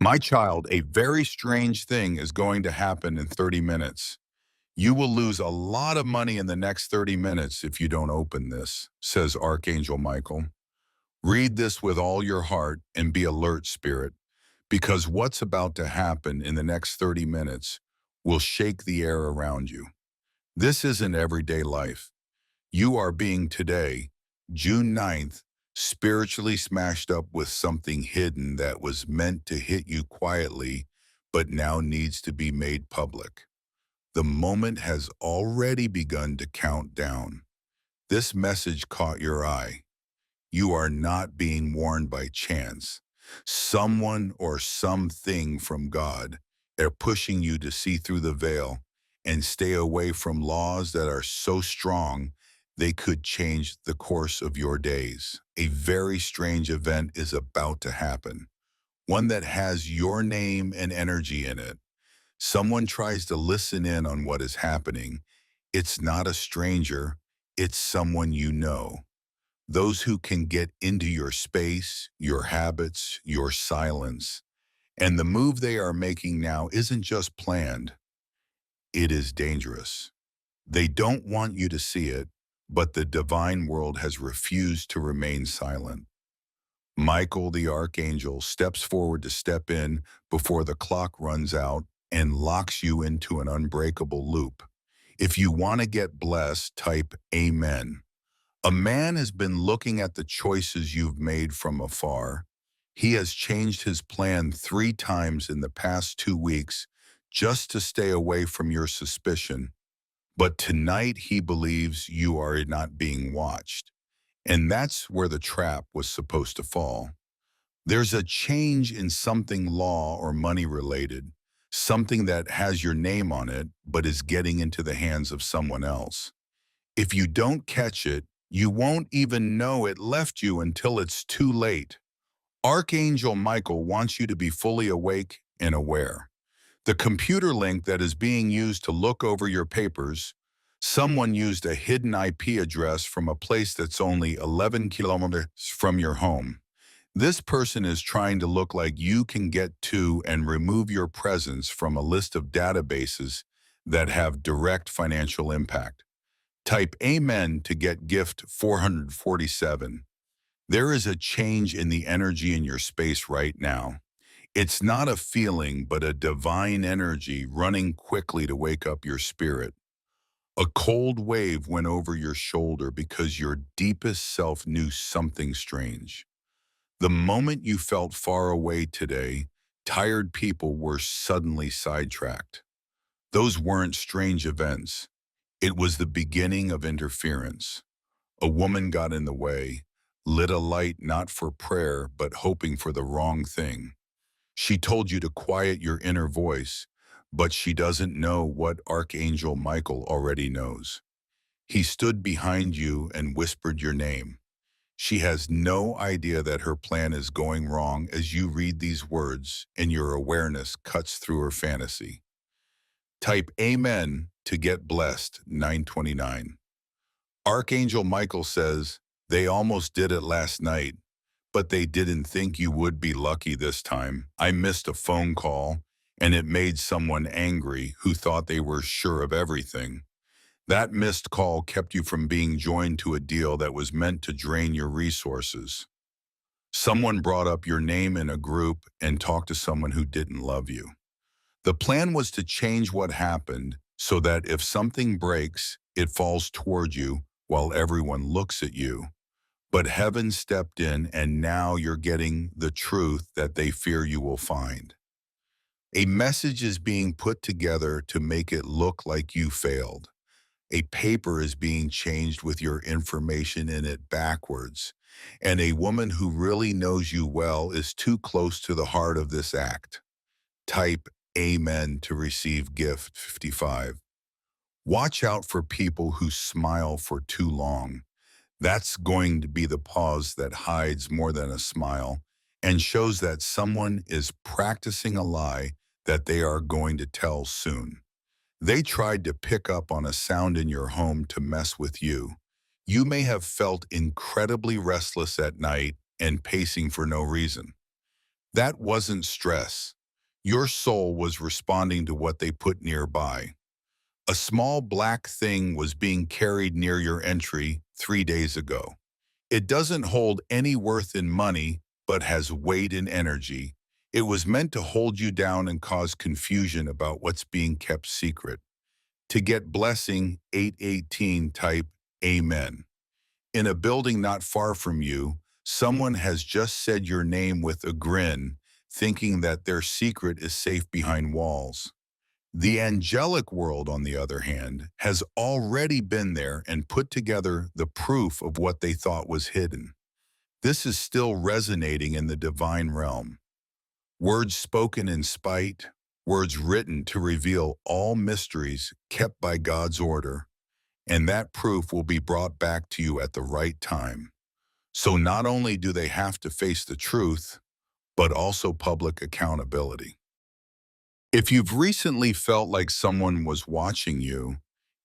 My child, a very strange thing is going to happen in 30 minutes. You will lose a lot of money in the next 30 minutes if you don't open this, says Archangel Michael. Read this with all your heart and be alert, spirit, because what's about to happen in the next 30 minutes will shake the air around you. This isn't everyday life. You are being today, June 9th, spiritually smashed up with something hidden that was meant to hit you quietly, but now needs to be made public. The moment has already begun to count down. This message caught your eye. You are not being warned by chance. Someone or something from God are pushing you to see through the veil and stay away from laws that are so strong they could change the course of your days. A very strange event is about to happen, one that has your name and energy in it. Someone tries to listen in on what is happening. It's not a stranger, it's someone you know. Those who can get into your space, your habits, your silence. And the move they are making now isn't just planned, it is dangerous. They don't want you to see it, but the divine world has refused to remain silent. Michael the Archangel steps forward to step in before the clock runs out and locks you into an unbreakable loop. If you want to get blessed, type Amen. A man has been looking at the choices you've made from afar. He has changed his plan 3 times in the past 2 weeks just to stay away from your suspicion. But tonight he believes you are not being watched. And that's where the trap was supposed to fall. There's a change in something law or money related, something that has your name on it but is getting into the hands of someone else. If you don't catch it, you won't even know it left you until it's too late. Archangel Michael wants you to be fully awake and aware. The computer link that is being used to look over your papers, someone used a hidden IP address from a place that's only 11 kilometers from your home. This person is trying to look like you can get to and remove your presence from a list of databases that have direct financial impact. Type Amen to get gift 447. There is a change in the energy in your space right now. It's not a feeling, but a divine energy running quickly to wake up your spirit. A cold wave went over your shoulder because your deepest self knew something strange. The moment you felt far away today, tired people were suddenly sidetracked. Those weren't strange events. It was the beginning of interference. A woman got in the way, lit a light not for prayer but hoping for the wrong thing. She told you to quiet your inner voice, but she doesn't know what Archangel Michael already knows. He stood behind you and whispered your name. She has no idea that her plan is going wrong as you read these words and your awareness cuts through her fantasy. Type Amen to get blessed 929. Archangel Michael says, they almost did it last night, but they didn't think you would be lucky this time. I missed a phone call, and it made someone angry who thought they were sure of everything. That missed call kept you from being joined to a deal that was meant to drain your resources. Someone brought up your name in a group and talked to someone who didn't love you. The plan was to change what happened so that if something breaks, it falls toward you while everyone looks at you. But heaven stepped in, and now you're getting the truth that they fear you will find. A message is being put together to make it look like you failed. A paper is being changed with your information in it backwards. And a woman who really knows you well is too close to the heart of this act. Type Amen to receive gift 55. Watch out for people who smile for too long. That's going to be the pause that hides more than a smile and shows that someone is practicing a lie that they are going to tell soon. They tried to pick up on a sound in your home to mess with you. You may have felt incredibly restless at night and pacing for no reason. That wasn't stress. Your soul was responding to what they put nearby. A small black thing was being carried near your entry 3 days ago. It doesn't hold any worth in money, but has weight in energy. It was meant to hold you down and cause confusion about what's being kept secret. To get blessing 818, type Amen. In a building not far from you, someone has just said your name with a grin, thinking that their secret is safe behind walls. The angelic world, on the other hand, has already been there and put together the proof of what they thought was hidden. This is still resonating in the divine realm. Words spoken in spite, words written to reveal all mysteries kept by God's order, and that proof will be brought back to you at the right time. So not only do they have to face the truth, but also public accountability. If you've recently felt like someone was watching you,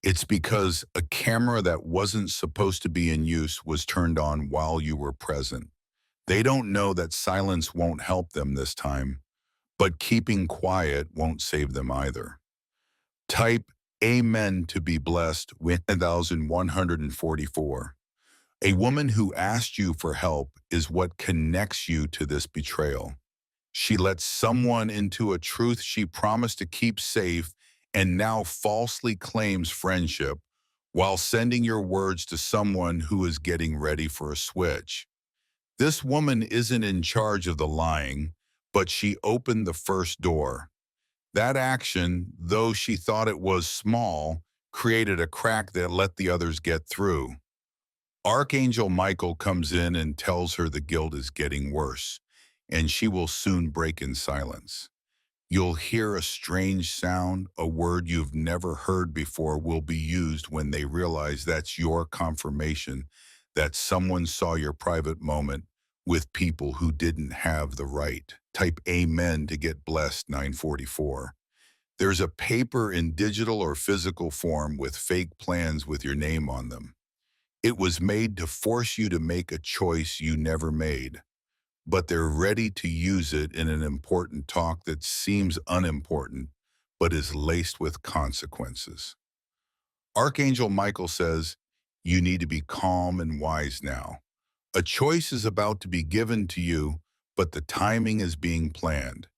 it's because a camera that wasn't supposed to be in use was turned on while you were present. They don't know that silence won't help them this time, but keeping quiet won't save them either. Type Amen to be blessed with 1144. A woman who asked you for help is what connects you to this betrayal. She lets someone into a truth she promised to keep safe and now falsely claims friendship while sending your words to someone who is getting ready for a switch. This woman isn't in charge of the lying, but she opened the first door. That action, though she thought it was small, created a crack that let the others get through. Archangel Michael comes in and tells her the guilt is getting worse, and she will soon break in silence. You'll hear a strange sound, a word you've never heard before will be used when they realize that's your confirmation that someone saw your private moment with people who didn't have the right. Type Amen to get blessed 944. There's a paper in digital or physical form with fake plans with your name on them. It was made to force you to make a choice you never made, but they're ready to use it in an important talk that seems unimportant, but is laced with consequences. Archangel Michael says, you need to be calm and wise now. A choice is about to be given to you, but the timing is being planned.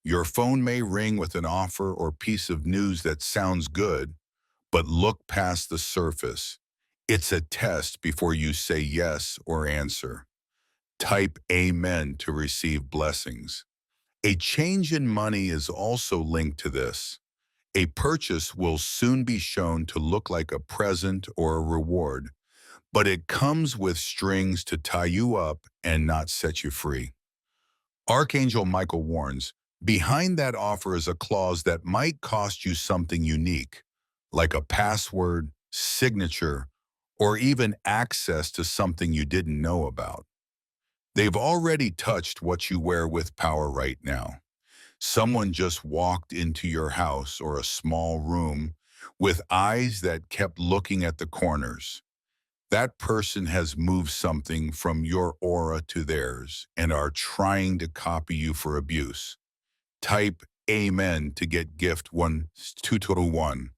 Your phone may ring with an offer or piece of news that sounds good, but look past the surface. It's a test before you say yes or answer. Type Amen to receive blessings. A change in money is also linked to this. A purchase will soon be shown to look like a present or a reward, but it comes with strings to tie you up and not set you free. Archangel Michael warns, behind that offer is a clause that might cost you something unique, like a password, signature, or even access to something you didn't know about. They've already touched what you wear with power right now. Someone just walked into your house or a small room with eyes that kept looking at the corners. That person has moved something from your aura to theirs and are trying to copy you for abuse. Type Amen to get gift 1221.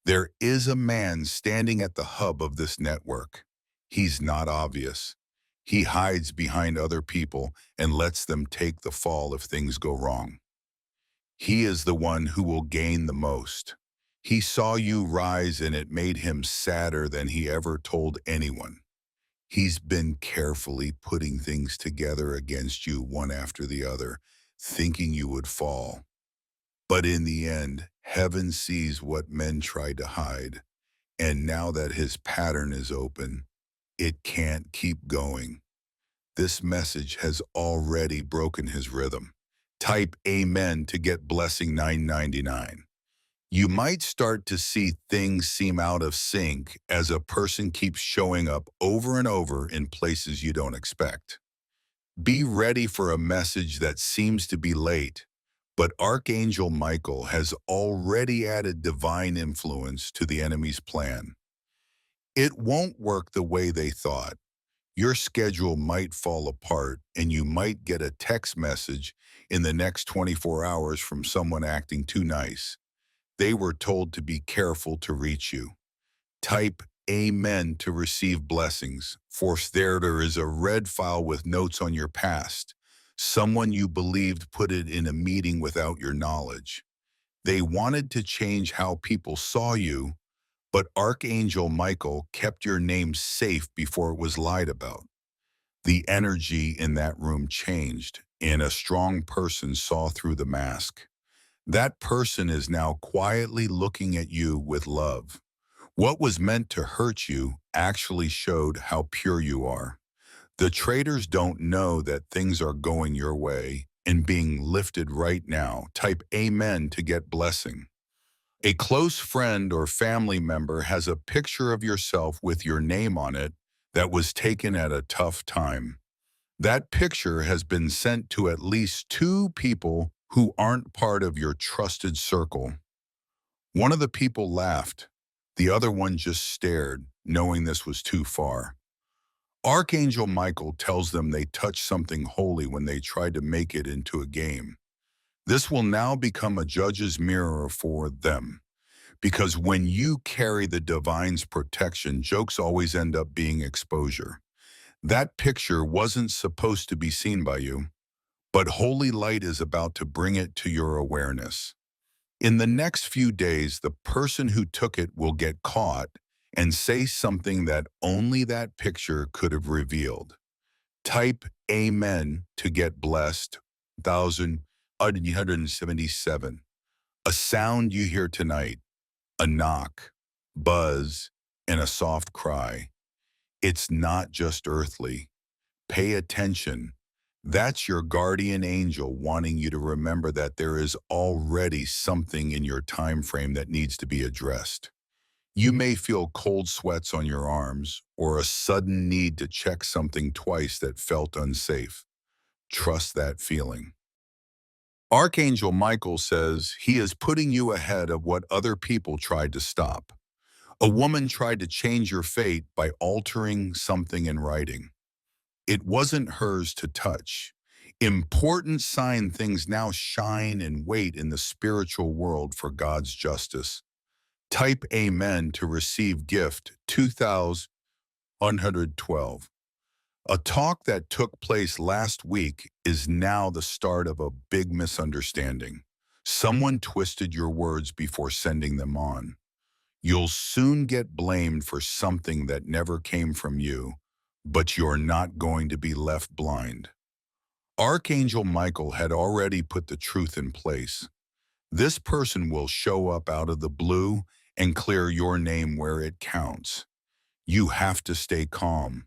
There is a man standing at the hub of this network. He's not obvious. He hides behind other people and lets them take the fall if things go wrong. He is the one who will gain the most. He saw you rise and it made him sadder than he ever told anyone. He's been carefully putting things together against you one after the other, thinking you would fall. But in the end, heaven sees what men tried to hide, and now that his pattern is open, it can't keep going. This message has already broken his rhythm. Type Amen to get blessing 999. You might start to see things seem out of sync as a person keeps showing up over and over in places you don't expect. Be ready for a message that seems to be late, but Archangel Michael has already added divine influence to the enemy's plan. It won't work the way they thought. Your schedule might fall apart and you might get a text message in the next 24 hours from someone acting too nice. They were told to be careful to reach you. Type Amen to receive blessings. Force there is a red file with notes on your past. Someone you believed put it in a meeting without your knowledge. They wanted to change how people saw you, but Archangel Michael kept your name safe before it was lied about. The energy in that room changed, and a strong person saw through the mask. That person is now quietly looking at you with love. What was meant to hurt you actually showed how pure you are. The traitors don't know that things are going your way and being lifted right now. Type Amen to get blessing. A close friend or family member has a picture of yourself with your name on it that was taken at a tough time. That picture has been sent to at least two people who aren't part of your trusted circle. One of the people laughed. The other one just stared, knowing this was too far. Archangel Michael tells them they touched something holy when they tried to make it into a game. This will now become a judge's mirror for them. Because when you carry the divine's protection, jokes always end up being exposure. That picture wasn't supposed to be seen by you, but holy light is about to bring it to your awareness. In the next few days, the person who took it will get caught and say something that only that picture could have revealed. Type Amen to get blessed. 1,177. A sound you hear tonight, a knock, buzz, and a soft cry. It's not just earthly. Pay attention. That's your guardian angel wanting you to remember that there is already something in your time frame that needs to be addressed. You may feel cold sweats on your arms or a sudden need to check something twice that felt unsafe. Trust that feeling. Archangel Michael says he is putting you ahead of what other people tried to stop. A woman tried to change your fate by altering something in writing. It wasn't hers to touch. Important sign things now shine and wait in the spiritual world for God's justice. Type Amen to receive gift 2112. A talk that took place last week is now the start of a big misunderstanding. Someone twisted your words before sending them on. You'll soon get blamed for something that never came from you, but you're not going to be left blind. Archangel Michael had already put the truth in place. This person will show up out of the blue and clear your name where it counts. You have to stay calm.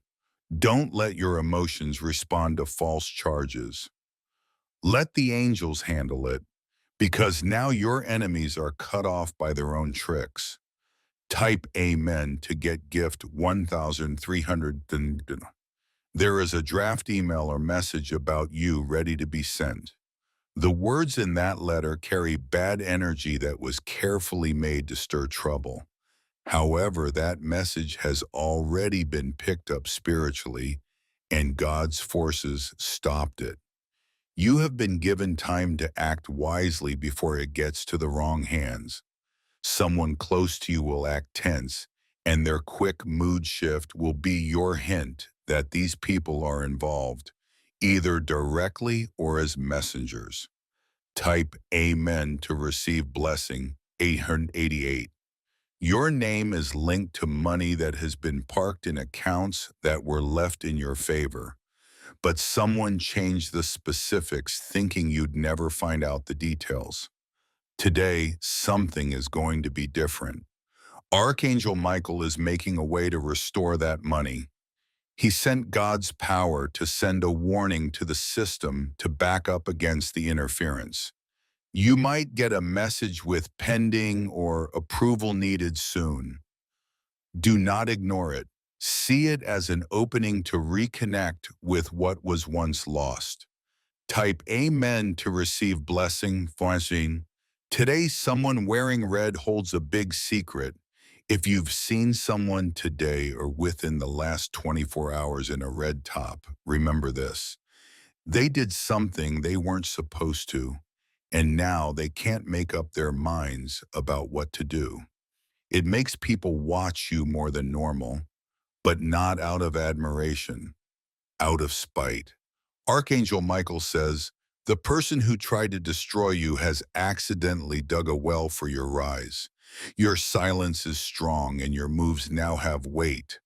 Don't let your emotions respond to false charges. Let the angels handle it, because now your enemies are cut off by their own tricks. Type Amen to get gift 1,300. There is a draft email or message about you ready to be sent. The words in that letter carry bad energy that was carefully made to stir trouble. However, that message has already been picked up spiritually, and God's forces stopped it. You have been given time to act wisely before it gets to the wrong hands. Someone close to you will act tense, and their quick mood shift will be your hint that these people are involved, either directly or as messengers. Type Amen to receive blessing 888. Your name is linked to money that has been parked in accounts that were left in your favor, but someone changed the specifics thinking you'd never find out the details. Today, something is going to be different. Archangel Michael is making a way to restore that money. He sent God's power to send a warning to the system to back up against the interference. You might get a message with pending or approval needed soon. Do not ignore it. See it as an opening to reconnect with what was once lost. Type Amen to receive blessing. Today, someone wearing red holds a big secret. If you've seen someone today or within the last 24 hours in a red top, remember this. They did something they weren't supposed to, and now they can't make up their minds about what to do. It makes people watch you more than normal, but not out of admiration, out of spite. Archangel Michael says, the person who tried to destroy you has accidentally dug a well for your rise. Your silence is strong and your moves now have weight.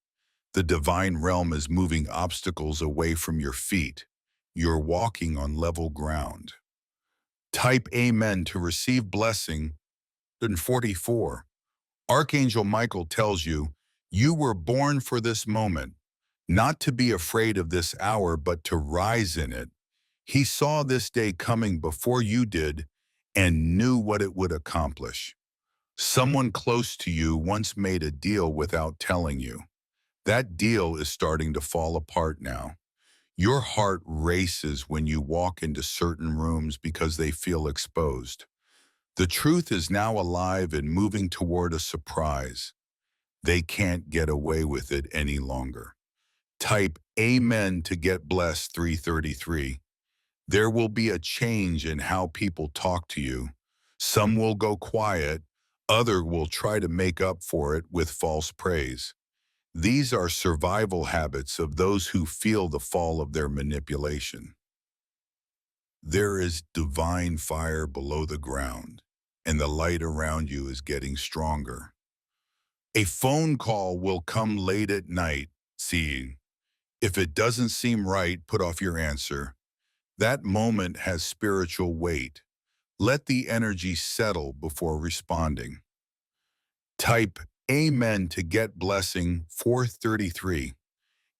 The divine realm is moving obstacles away from your feet. You're walking on level ground. Type Amen to receive blessing. 44. Archangel Michael tells you, you were born for this moment, not to be afraid of this hour, but to rise in it. He saw this day coming before you did and knew what it would accomplish. Someone close to you once made a deal without telling you. That deal is starting to fall apart now. Your heart races when you walk into certain rooms because they feel exposed. The truth is now alive and moving toward a surprise. They can't get away with it any longer. Type Amen to get blessed 333. There will be a change in how people talk to you. Some will go quiet, others will try to make up for it with false praise. These are survival habits of those who feel the fall of their manipulation. There is divine fire below the ground, and the light around you is getting stronger. A phone call will come late at night, seeing. If it doesn't seem right, put off your answer. That moment has spiritual weight. Let the energy settle before responding. Type Amen to get blessing 433.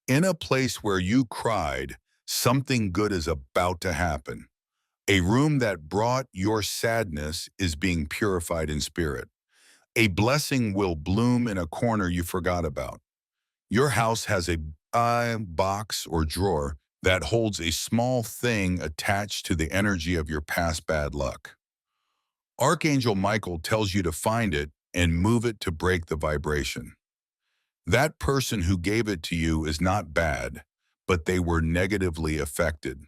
In a place where you cried, something good is about to happen. A room that brought your sadness is being purified in spirit. A blessing will bloom in a corner you forgot about. Your house has a box or drawer that holds a small thing attached to the energy of your past bad luck. Archangel Michael tells you to find it and move it to break the vibration. That person who gave it to you is not bad, but they were negatively affected.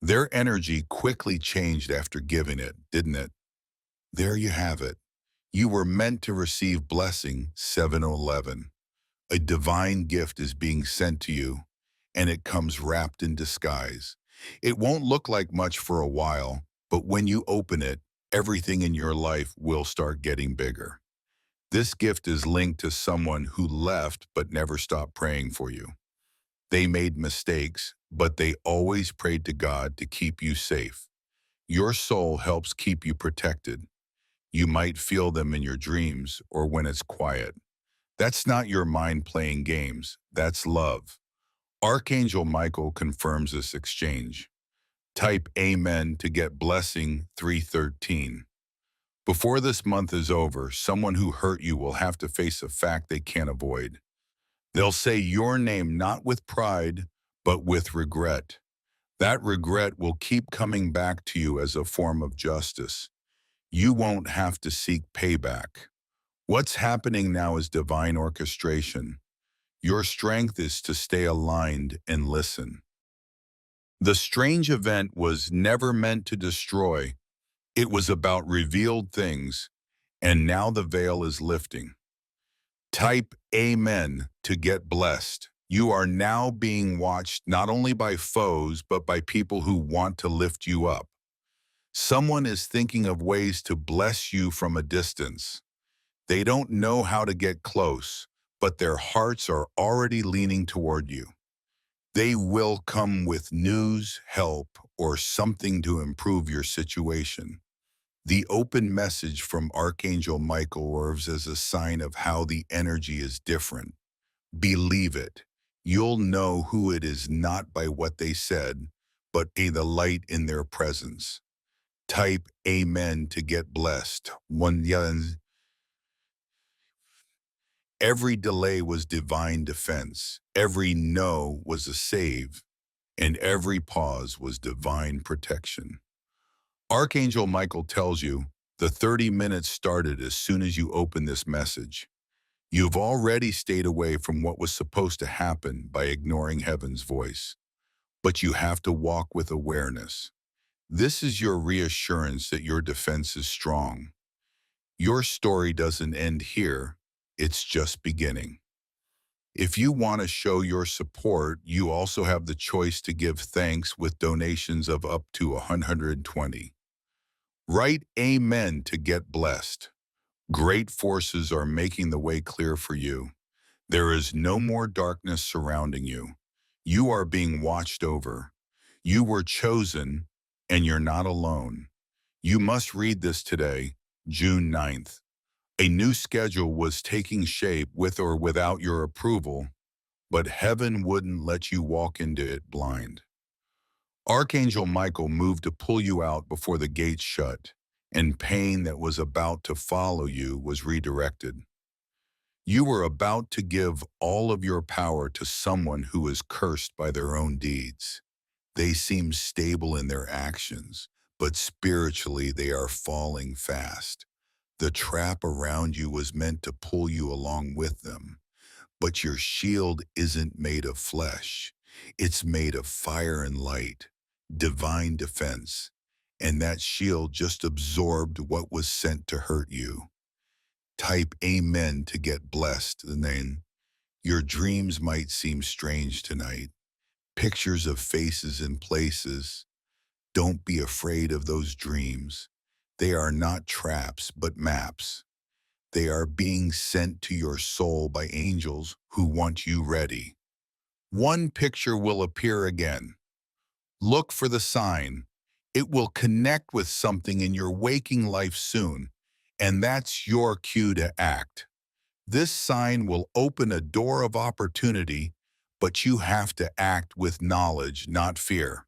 Their energy quickly changed after giving it, didn't it? There you have it. You were meant to receive blessing 711. A divine gift is being sent to you, and it comes wrapped in disguise. It won't look like much for a while, but when you open it, everything in your life will start getting bigger. This gift is linked to someone who left but never stopped praying for you. They made mistakes, but they always prayed to God to keep you safe. Your soul helps keep you protected. You might feel them in your dreams or when it's quiet. That's not your mind playing games. That's love. Archangel Michael confirms this exchange. Type Amen to get blessing 313. Before this month is over, someone who hurt you will have to face a fact they can't avoid. They'll say your name not with pride, but with regret. That regret will keep coming back to you as a form of justice. You won't have to seek payback. What's happening now is divine orchestration. Your strength is to stay aligned and listen. The strange event was never meant to destroy. It was about revealed things, and now the veil is lifting. Type Amen to get blessed. You are now being watched not only by foes, but by people who want to lift you up. Someone is thinking of ways to bless you from a distance. They don't know how to get close, but their hearts are already leaning toward you. They will come with news, help, or something to improve your situation. The open message from Archangel Michael serves as a sign of how the energy is different. Believe it. You'll know who it is not by what they said, but by the light in their presence. Type Amen to get blessed. Every delay was divine defense. Every no was a save, and every pause was divine protection. Archangel Michael tells you, the 30 minutes started as soon as you open this message. You've already stayed away from what was supposed to happen by ignoring heaven's voice, but you have to walk with awareness. This is your reassurance that your defense is strong. Your story doesn't end here, it's just beginning. If you want to show your support, you also have the choice to give thanks with donations of up to 120. Write Amen to get blessed. Great forces are making the way clear for you. There is no more darkness surrounding you. You are being watched over. You were chosen, and you're not alone. You must read this today, June 9th. A new schedule was taking shape with or without your approval, but heaven wouldn't let you walk into it blind. Archangel Michael moved to pull you out before the gates shut, and pain that was about to follow you was redirected. You were about to give all of your power to someone who is cursed by their own deeds. They seem stable in their actions, but spiritually they are falling fast. The trap around you was meant to pull you along with them, but your shield isn't made of flesh. It's made of fire and light, divine defense, and that shield just absorbed what was sent to hurt you. Type Amen to get blessed, and then your dreams might seem strange tonight. Pictures of faces and places. Don't be afraid of those dreams. They are not traps, but maps. They are being sent to your soul by angels who want you ready. One picture will appear again. Look for the sign. It will connect with something in your waking life soon, and that's your cue to act. This sign will open a door of opportunity, but you have to act with knowledge, not fear.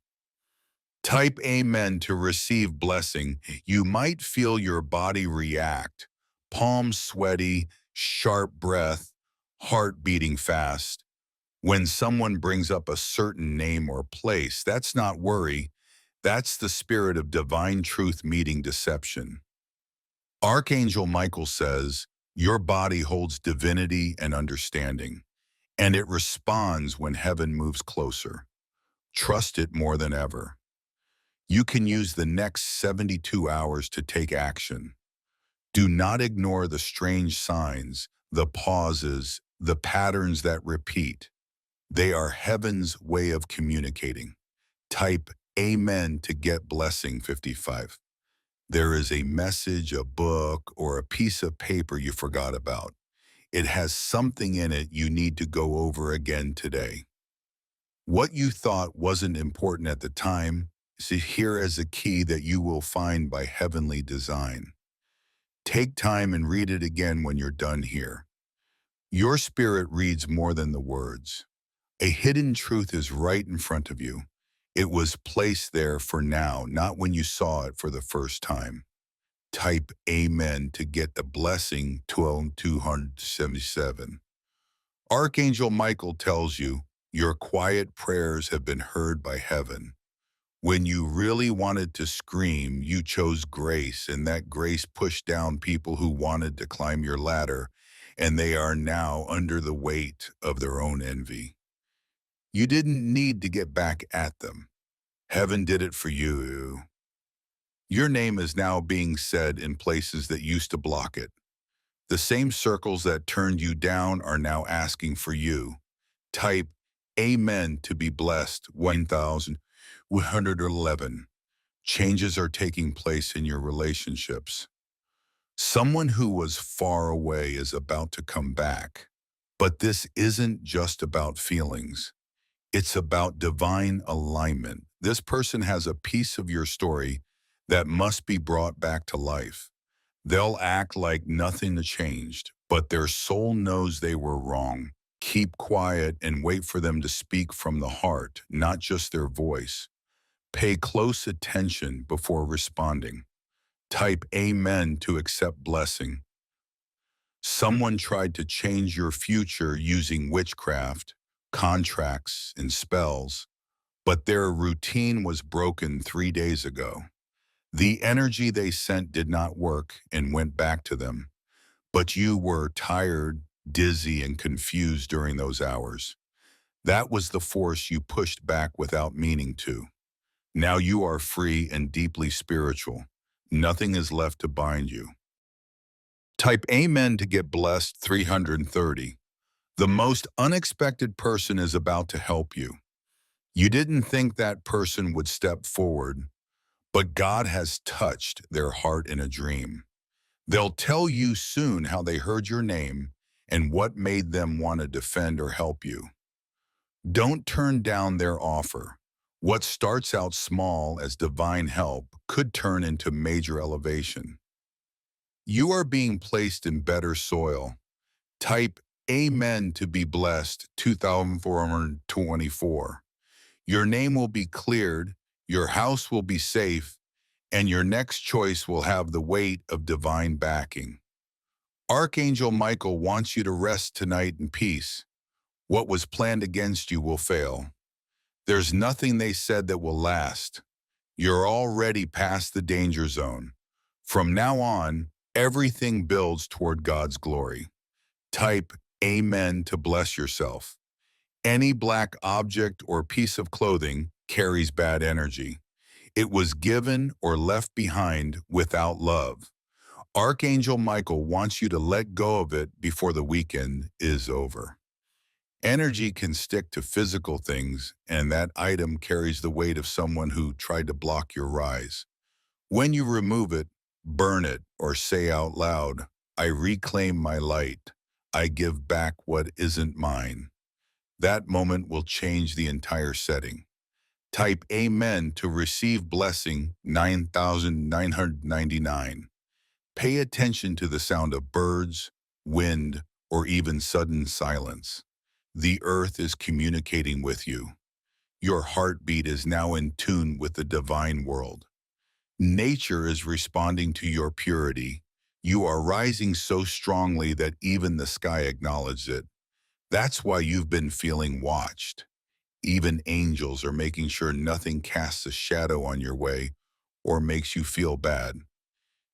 Type Amen to receive blessing. You might feel your body react. Palms sweaty, sharp breath, heart beating fast. When someone brings up a certain name or place, that's not worry. That's the spirit of divine truth meeting deception. Archangel Michael says, your body holds divinity and understanding, and it responds when heaven moves closer. Trust it more than ever. You can use the next 72 hours to take action. Do not ignore the strange signs, the pauses, the patterns that repeat. They are heaven's way of communicating. Type Amen to get blessing 55. There is a message, a book, or a piece of paper you forgot about. It has something in it you need to go over again today. What you thought wasn't important at the time is here as a key that you will find by heavenly design. Take time and read it again when you're done here. Your spirit reads more than the words. A hidden truth is right in front of you. It was placed there for now, not when you saw it for the first time. Type Amen to get the blessing 277. Archangel Michael tells you, your quiet prayers have been heard by heaven. When you really wanted to scream, you chose grace, and that grace pushed down people who wanted to climb your ladder, and they are now under the weight of their own envy. You didn't need to get back at them. Heaven did it for you. Your name is now being said in places that used to block it. The same circles that turned you down are now asking for you. Type Amen to be blessed 1111. Changes are taking place in your relationships. Someone who was far away is about to come back. But this isn't just about feelings. It's about divine alignment. This person has a piece of your story that must be brought back to life. They'll act like nothing changed, but their soul knows they were wrong. Keep quiet and wait for them to speak from the heart, not just their voice. Pay close attention before responding. Type Amen to accept blessing. Someone tried to change your future using witchcraft, contracts, and spells, but their routine was broken 3 days ago. The energy they sent did not work and went back to them. But you were tired, dizzy and confused during those hours. That was the force you pushed back without meaning to. Now you are free and deeply spiritual. Nothing is left to bind you. Type Amen to get blessed 330. The most unexpected person is about to help you. You didn't think that person would step forward, but God has touched their heart in a dream. They'll tell you soon how they heard your name and what made them want to defend or help you. Don't turn down their offer. What starts out small as divine help could turn into major elevation. You are being placed in better soil. Type Amen to be blessed 2424. Your name will be cleared, your house will be safe, and your next choice will have the weight of divine backing. Archangel Michael wants you to rest tonight in peace. What was planned against you will fail. There's nothing they said that will last. You're already past the danger zone. From now on, everything builds toward God's glory. Type Amen to bless yourself. Any black object or piece of clothing carries bad energy. It was given or left behind without love. Archangel Michael wants you to let go of it before the weekend is over. Energy can stick to physical things, and that item carries the weight of someone who tried to block your rise. When you remove it, burn it, or say out loud, I reclaim my light. I give back what isn't mine. That moment will change the entire setting. Type Amen to receive blessing 9999. Pay attention to the sound of birds, wind, or even sudden silence. The earth is communicating with you. Your heartbeat is now in tune with the divine world. Nature is responding to your purity. You are rising so strongly that even the sky acknowledges it. That's why you've been feeling watched. Even angels are making sure nothing casts a shadow on your way or makes you feel bad.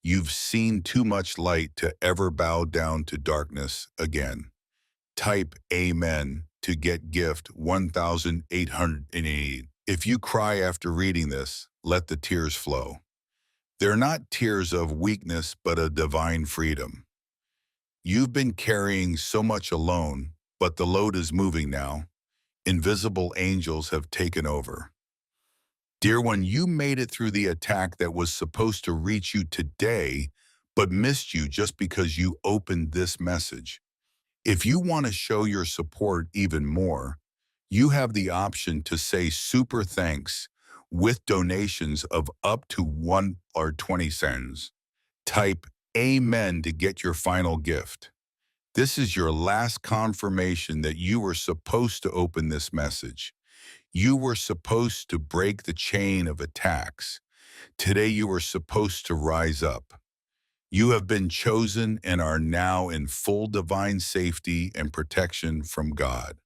You've seen too much light to ever bow down to darkness again. Type Amen to get gift 1880. If you cry after reading this, let the tears flow. They're not tears of weakness, but of divine freedom. You've been carrying so much alone, but the load is moving now. Invisible angels have taken over. Dear one, you made it through the attack that was supposed to reach you today, but missed you just because you opened this message. If you want to show your support even more, you have the option to say super thanks with donations of up to $1.20. Type Amen to get your final gift. This is your last confirmation that you were supposed to open this message. You were supposed to break the chain of attacks. Today you were supposed to rise up. You have been chosen and are now in full divine safety and protection from God.